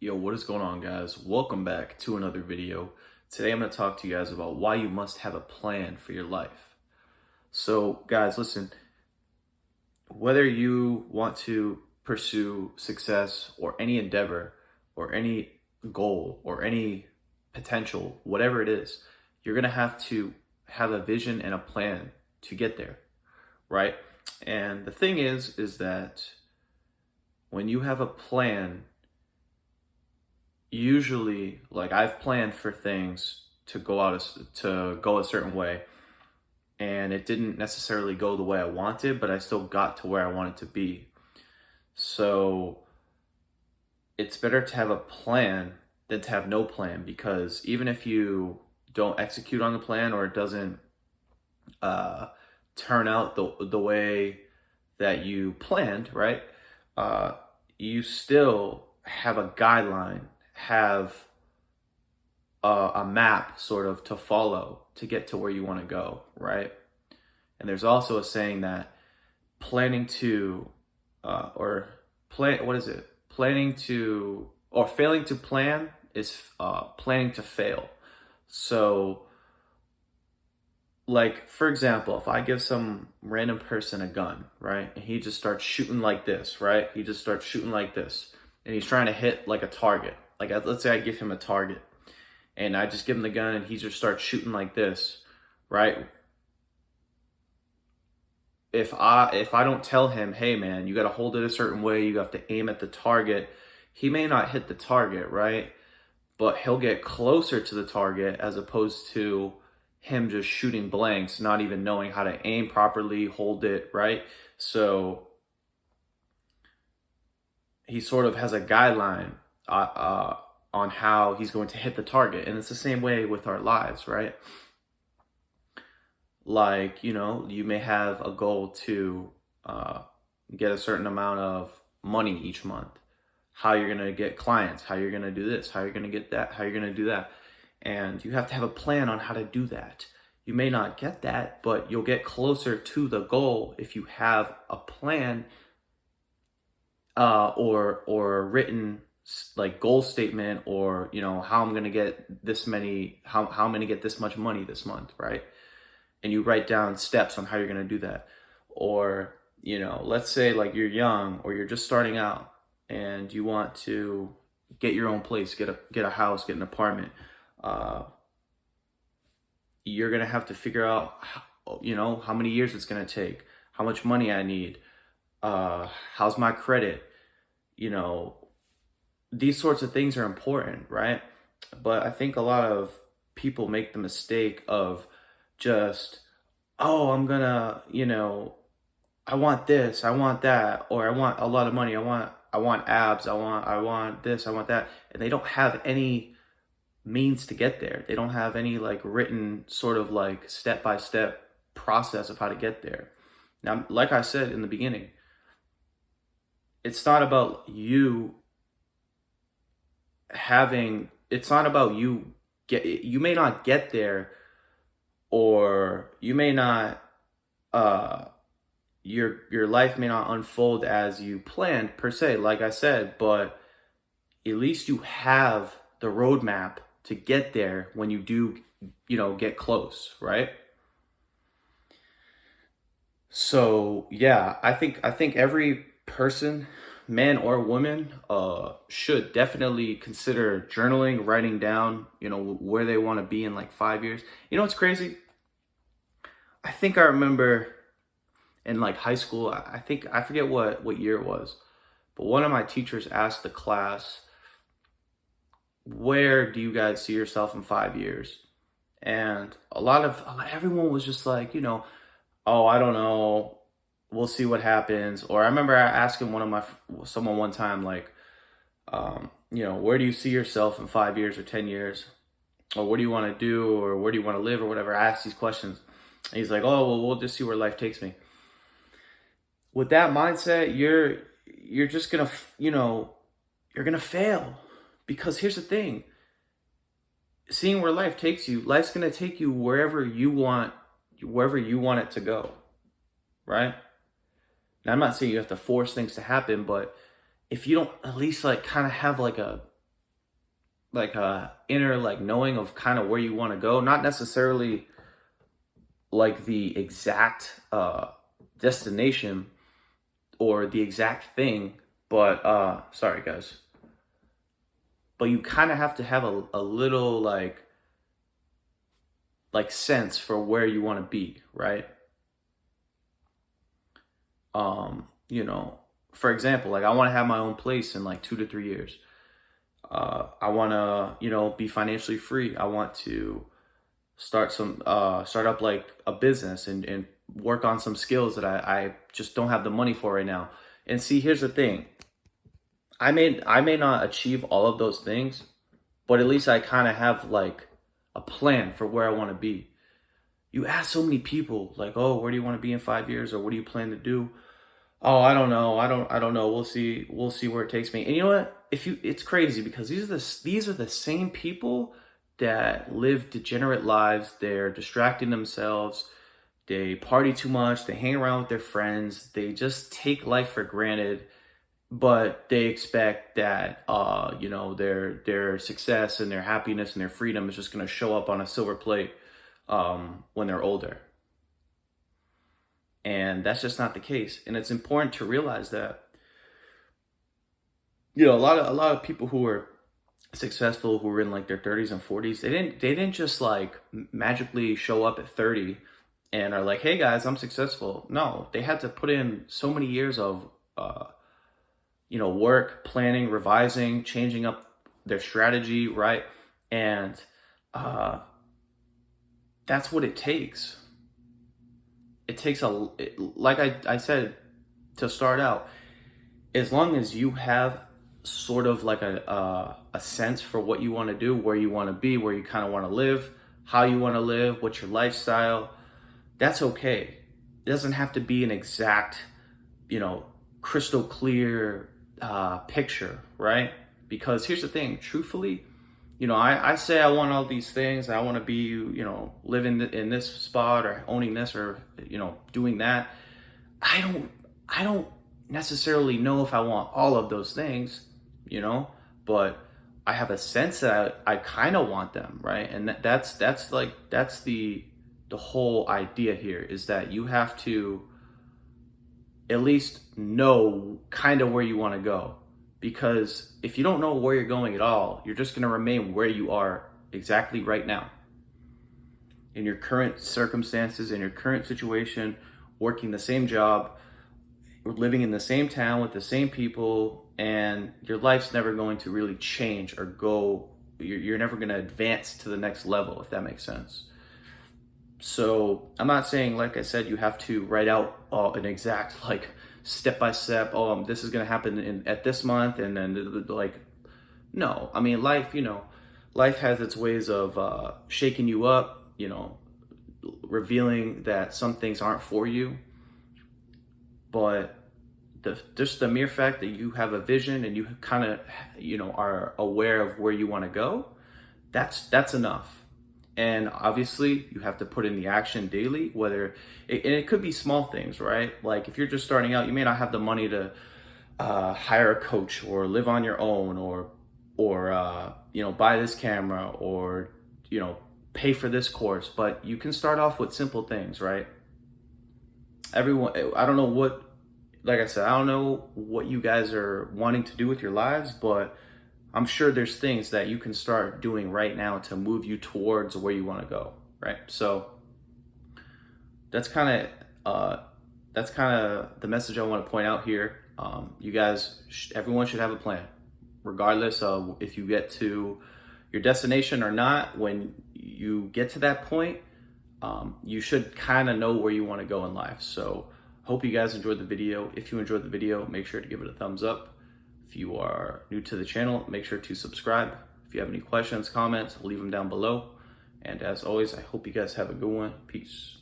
Yo, what is going on, guys? Welcome back to another video. Today I'm going to talk to you guys about why you must have a plan for your life. So, guys, listen, whether you want to pursue success or any endeavor or any goal or any potential, whatever it is, you're going to have a vision and a plan to get there, right? And the thing is that when you have a plan, usually, like, I've planned for things to go a certain way, and it didn't necessarily go the way I wanted, but I still got to where I wanted to be. So it's better to have a plan than to have no plan, because even if you don't execute on the plan, or it doesn't uh, turn out the way that you planned, right? You still have a guideline, have a map sort of to follow to get to where you want to go, right? And there's also a saying that planning to, or plan, what is it? Planning to, or failing to plan is planning to fail. So, like, for example, if I give some random person a gun, right, and he just starts shooting like this, right? He just starts shooting like this, and he's trying to hit like a target. Like, let's say I give him a target, and I just give him the gun, and he just starts shooting like this, right? If I don't tell him, hey man, you got to hold it a certain way, you have to aim at the target, he may not hit the target, right? But he'll get closer to the target, as opposed to him just shooting blanks, not even knowing how to aim properly, hold it, right? So he sort of has a guideline on how he's going to hit the target. And it's the same way with our lives, right? Like, you may have a goal to get a certain amount of money each month, how you're going to get clients, how you're going to do this, how you're going to get that, how you're going to do that. And you have to have a plan on how to do that. You may not get that, but you'll get closer to the goal if you have a plan, or written, like, goal statement, or how I'm going to get this many, how I'm going to get this much money this month, right? And you write down steps on how you're going to do that. Or let's say, like, you're young or you're just starting out and you want to get your own place, get a house, get an apartment. You're going to have to figure out how many years it's going to take, how much money I need, how's my credit. These sorts of things are important, right? But I think a lot of people make the mistake of just, oh, I'm gonna, I want this, I want that, or I want a lot of money, I want abs, I want this, I want that, and they don't have any means to get there. They don't have any, like, written sort of, like, step-by-step process of how to get there. Now, like I said in the beginning, it's not about you you may not get there, or you may not, your life may not unfold as you planned per se, like I said, but at least you have the roadmap to get there when you do, get close, right? So yeah, I think every person, man or woman, should definitely consider journaling, writing down, where they want to be in, like, 5 years. What's crazy? I think I remember in, like, high school, I forget what year it was, but one of my teachers asked the class, where do you guys see yourself in 5 years? And everyone was just like, oh, I don't know, we'll see what happens. Or I remember asking someone one time, like, where do you see yourself in 5 years or 10 years? Or what do you want to do? Or where do you want to live? Or whatever. I asked these questions. And he's like, oh, well, we'll just see where life takes me. With that mindset, you're just gonna, you're gonna fail. Because here's the thing. Seeing where life takes you, life's gonna take you wherever you want it to go. Right? Now, I'm not saying you have to force things to happen, but if you don't at least, like, kind of have, like, inner like knowing of kind of where you want to go, not necessarily like the exact destination or the exact thing, but sorry guys, but you kind of have to have a little like sense for where you want to be, right? You know, for example, like I want to have my own place in like 2 to 3 years. I want to, you know, be financially free. I want to start up like a business and work on some skills that I just don't have the money for right now. And see, here's the thing. I may not achieve all of those things, but at least I kind of have like a plan for where I want to be. You ask so many people like, "Oh, where do you want to be in 5 years, or what do you plan to do?" "Oh, I don't know. I don't know. We'll see. We'll see where it takes me." And you know what? It's crazy because these are the same people that live degenerate lives. They're distracting themselves. They party too much. They hang around with their friends. They just take life for granted, but they expect that you know, their success and their happiness and their freedom is just going to show up on a silver plate when they're older. And that's just not the case. And it's important to realize that, you know, a lot of people who are successful, who were in like their 30s and 40s, they didn't just like magically show up at 30 and are like, "Hey guys, I'm successful." No, they had to put in so many years of you know, work, planning, revising, changing up their strategy, right? And uh that's what it takes. It takes like I said to start out, as long as you have sort of like a sense for what you want to do, where you want to be, where you kind of want to live, how you want to live, what's your lifestyle, that's okay. It doesn't have to be an exact, you know, crystal clear picture, right? Because here's the thing, truthfully, you know, I say I want all these things. I want to be, you know, living in this spot or owning this or, you know, doing that. I don't necessarily know if I want all of those things, you know, but I have a sense that I kind of want them, right? And that's the whole idea here, is that you have to at least know kind of where you want to go. Because if you don't know where you're going at all, you're just going to remain where you are exactly right now, in your current circumstances, in your current situation, working the same job, living in the same town with the same people, and your life's never going to really change or go. You're never going to advance to the next level, if that makes sense. So I'm not saying, like I said, you have to write out an exact like step by step. Oh, this is gonna happen at this month, and then like, no. I mean, life, you know, life has its ways of shaking you up. You know, revealing that some things aren't for you. But just the mere fact that you have a vision and you kind of, you know, are aware of where you want to go, that's enough. And obviously you have to put in the action daily, whether and it could be small things, right? Like if you're just starting out, you may not have the money to hire a coach or live on your own, or you know, buy this camera, or, you know, pay for this course, but you can start off with simple things, right? Everyone, I don't know what, like I said, I don't know what you guys are wanting to do with your lives, but I'm sure there's things that you can start doing right now to move you towards where you want to go, right? So that's kind of the message I want to point out here. You guys, everyone should have a plan, regardless of if you get to your destination or not. When you get to that point, you should kind of know where you want to go in life. So hope you guys enjoyed the video. If you enjoyed the video, make sure to give it a thumbs up. If you are new to the channel, make sure to subscribe. If you have any questions, comments, leave them down below. And as always, I hope you guys have a good one. Peace.